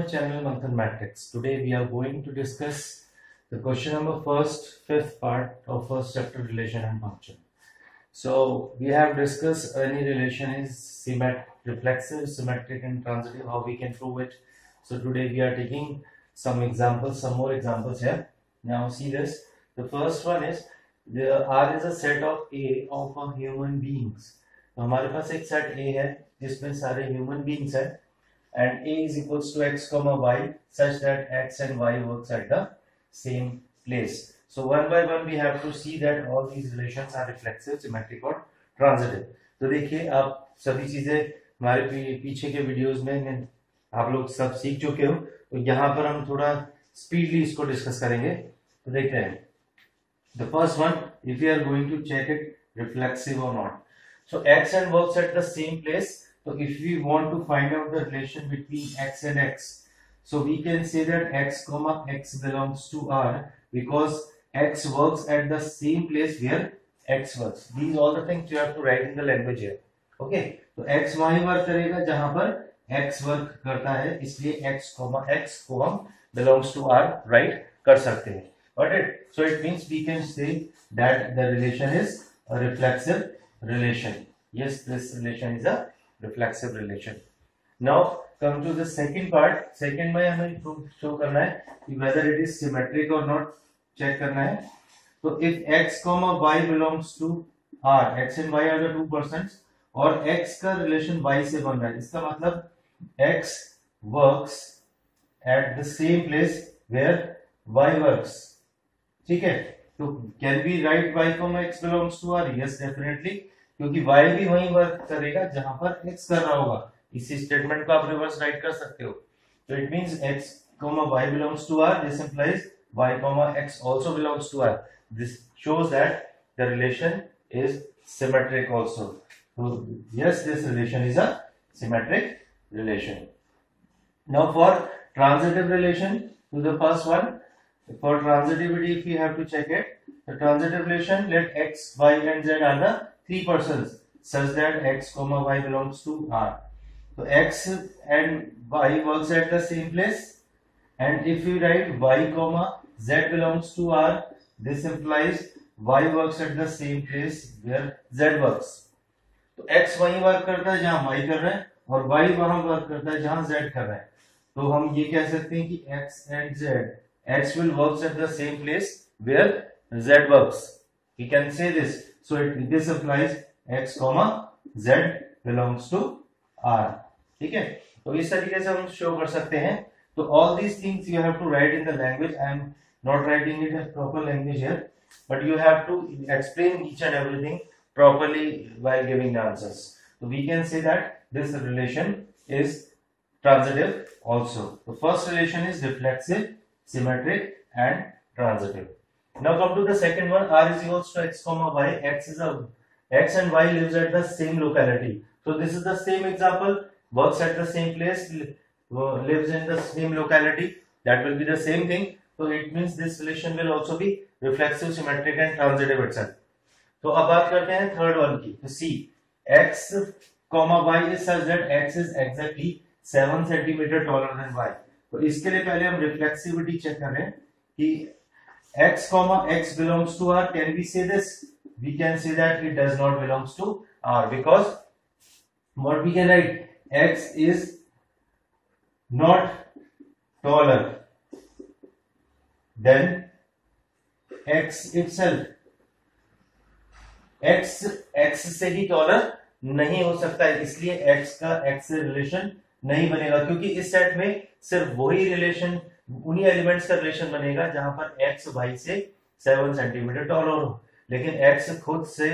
my channel Manthan Matrix. Today we are going to discuss the question number fifth part of first chapter, relation and function. So we have discussed any relation is reflexive, symmetric and transitive, how we can prove it. So today we are taking some more examples here. Now see this. The first one is R is a set of A of a human beings. तो हमारे पास एक set A है जिसमें सारे human beings हैं, and A is equals to x comma y such that x and y works at the same place. So one by one we have to see that all these relations are reflexive, symmetric और transitive. तो देखिए आप सभी चीजें हमारे पीछे के videos में आप लोग सब सीख चुके हो, तो यहाँ पर हम थोड़ा स्पीडली इसको डिस्कस करेंगे. तो देखते हैं. The first one, if we are going to check it reflexive or not. So x and works at the same place. So if we want to find out the relation between x and x, so we can say that x comma x belongs to R because x works at the same place where x works. These all the things you have to write in the language here. Okay, तो x वहीं work करेगा जहां पर x work करता है, इसलिए x comma x को हम belongs to R राइट कर सकते हैं. Got it? So it means we can say that the relation is a reflexive relation. Yes, this relation is a reflexive relation. Now come to the second part. Second में हमें show करना है कि whether it is symmetric or not, check करना है. So if x comma y belongs to R, x and y are the two persons, और x का relation y से बन रहा है, इसका मतलब x works at the same place where y works. ठीक है, तो can we write y comma x belongs to R? Yes, definitely, क्योंकि y भी वहीं वर्क करेगा जहां पर x कर रहा होगा. इसी स्टेटमेंट को आप रिवर्स राइट कर सकते हो. तो it means x comma y belongs to R. This implies y comma x also belongs to R. This shows that the relation is symmetric also. So yes, this relation is a symmetric relation. Now for transitive relation, to the first one, for transitivity if we have to check it, the transitive relation, let x, y and z are the three persons such that x comma y belongs to R. So x and y works at the same place, and if we write y comma z belongs to R, this implies y works at the same place where z works. तो x वहीं work करता है जहां y कर रहा है और y वहां वर्क करता है जहां z कर रहा है. तो हम ये कह सकते हैं कि x and z, x will works at the same place where z works. We can say this. So this implies x comma z belongs to R. ठीक है, तो इस तरीके से हम शो कर सकते हैं. तो all these things you have to write in the language. I am not writing it in proper language here, but you have to explain each and everything properly while giving the answers. So we can say that this relation is transitive also. The first relation is reflexive, symmetric and transitive. Now come to the second one. R is equals to x comma y. X and y lives at the same locality. So this is the same example. Works at the same place, lives in the same locality. That will be the same thing. So it means this relation will also be reflexive, symmetric and transitive itself. तो अब बात करते हैं third one की. तो C, x comma y is such that x is exactly 7 centimeter taller than y. तो इसके लिए पहले हम reflexivity चेक कर रहे हैं कि x comma x belongs to R. Can we say this? We can say that it does not belongs to R because what we can write, x is not taller than x itself. x से ही taller नहीं हो सकता है, इसलिए x का x से relation नहीं बनेगा, क्योंकि इस सेट में सिर्फ वही रिलेशन, उन्हीं एलिमेंट्स का रिलेशन बनेगा जहां पर x y से 7 सेंटीमीटर टॉलर हो, लेकिन x खुद से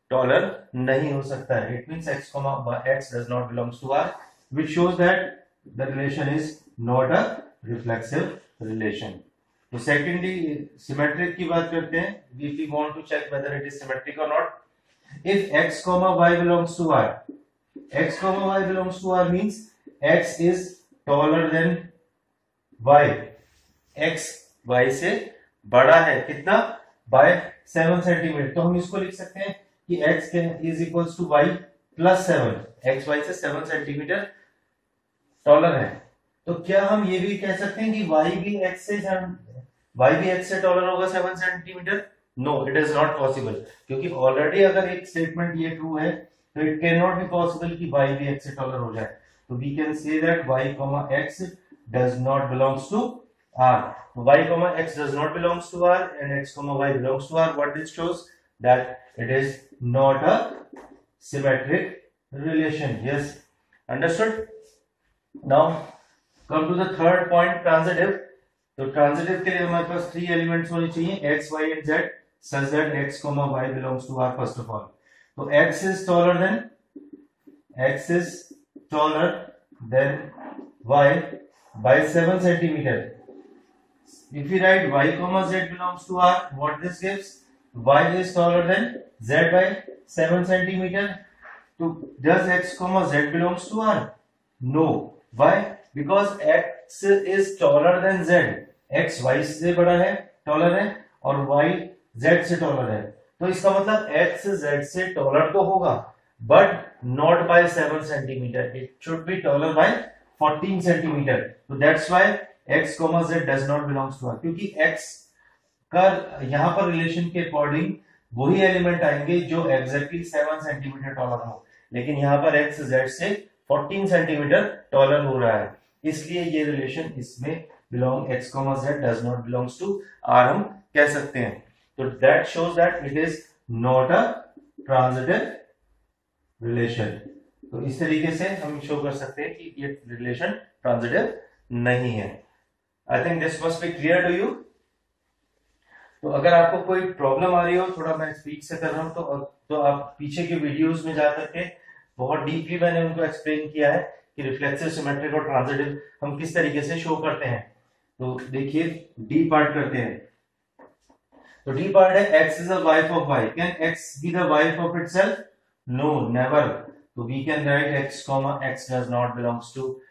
टॉलर नहीं हो सकता है. It means x comma x does not belongs to R, which shows that the relation is not a reflexive relation. तो सेकेंडली सिमेट्रिक की बात करते हैं. If we want to check whether it is symmetric or not, if x comma y belongs to R, x comma y belongs to R means x is taller than y. x y से बड़ा है कितना? by 7 centimetre. तो हम इसको लिख सकते हैं कि x is equals to y plus 7. x y से 7 सेंटीमीटर टॉलर है. तो क्या हम ये भी कह सकते हैं कि y भी x से टॉलर होगा 7 centimetre? No, it is not possible, क्योंकि ऑलरेडी अगर एक स्टेटमेंट ये ट्रू है तो it can not be possible कि y भी x से टॉलर हो जाए. तो we can say that y, x does not belongs to R. Y, x does not belongs to R and x, y belongs to R. What this shows? That it is not a symmetric relation. Yes, understood? Now come to the third point, transitive. तो transitive के लिए हमारे पास 3 elements होने चाहिए, x, y and z, such that x, y belongs to R first of all. तो x is taller than y by 7 centimeter. If we write y, z belongs to R, what this gives? Y is taller than z by 7 centimeter. So does x, z belongs to R? No. Why? Because x is taller than z. x y से बड़ा है, taller है, और y z से taller है. तो इसका मतलब x z से टॉलर तो होगा, but not by 7 centimeter. It should be taller by 14 centimeter. तो that's why x, z does not belongs to R. क्योंकि x का यहाँ पर रिलेशन के अकॉर्डिंग वही एलिमेंट आएंगे जो एग्जैक्टली 7 सेंटीमीटर टॉलर हो, लेकिन यहाँ पर x z से 14 सेंटीमीटर टॉलर हो रहा है, इसलिए ये रिलेशन इसमें belong x, z does not belongs to R हम कह सकते हैं. तो that shows that it is not a transitive relation. तो इस तरीके से हम शो कर सकते हैं कि ये रिलेशन ट्रांजिटिव नहीं है. I think this must be clear to you. तो अगर आपको कोई प्रॉब्लम आ रही हो, थोड़ा मैं स्पीड से कर रहा हूं, तो आप पीछे के वीडियोस में जा करके बहुत डीपली मैंने उनको एक्सप्लेन किया है कि रिफ्लेक्सिव, सिमेट्रिक और ट्रांजिटिव हम किस तरीके से शो करते हैं. तो देखिए, डी पार्ट करते हैं. तो डी पार्ट है x is a wife of y. Can x be the wife of itself? No, never. So we can write x, x does not belongs to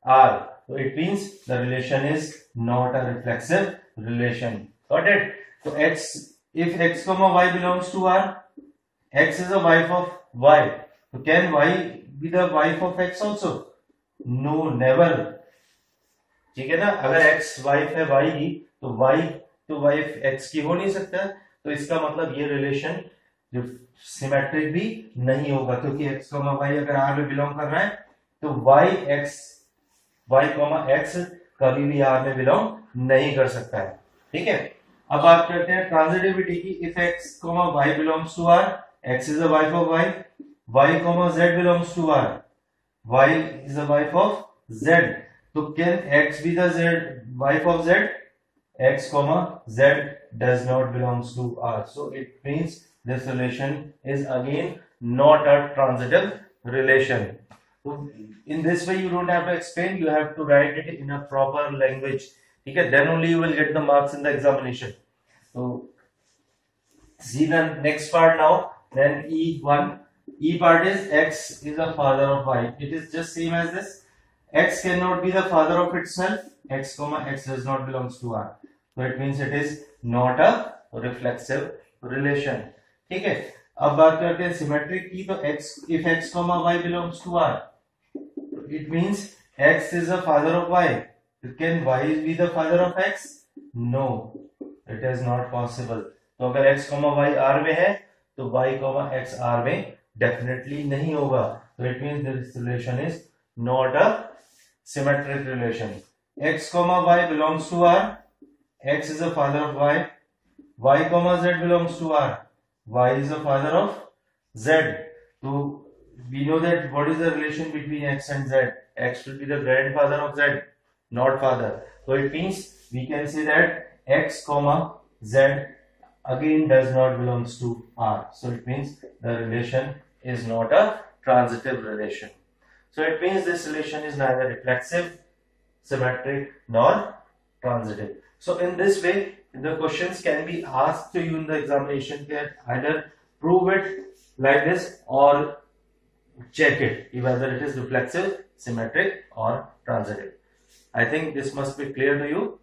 R. So it means the relation is not a reflexive relation. Got it? So x, if x, y belongs to R, x is a wife of y. So can y be the wife of x also? No, never. ठीक है ना. अगर x wife है y की, तो y तो wife x की हो नहीं सकता. तो इसका मतलब ये रिलेशन जो सिमेट्रिक भी नहीं होगा, क्योंकि x, y अगर R में बिलोंग कर रहा है तो y, x कभी भी R में बिलोंग नहीं कर सकता है. ठीक है. अब बात करते हैं ट्रांजिटिविटी की. If x, y belongs to R, x is a wife of y, z belongs to R, y is a wife of z. तो can x be the wife of z? x, z does not belongs to R. So it means this relation is again not a transitive relation. So in this way you don't have to explain, you have to write it in a proper language. ठीक है. Then only you will get the marks in the examination. So see the next part now. Then E1. E part is x is the father of y. It is just same as this. X cannot be the father of itself. X, x does not belongs to R. So it means it is not a reflexive relation. ठीक है. अब बात करते हैं symmetric की. तो x, if x, y belongs to R, it means x is the father of y. Can y be the father of x? No, it is not possible. तो अगर x, y R में है तो y, x R में definitely नहीं होगा. So it means this relation is not a symmetric relation. X, y belongs to R. X is the father of y. Y, z belongs to R. Y is the father of z. So we know that what is the relation between x and z? X will be the grandfather of z, not father. So it means we can say that x, z again does not belongs to R. So it means the relation is not a transitive relation. So it means this relation is neither reflexive, symmetric nor transitive. So in this way the questions can be asked to you in the examination. Can either prove it like this or check it whether it is reflexive, symmetric or transitive. I think this must be clear to you.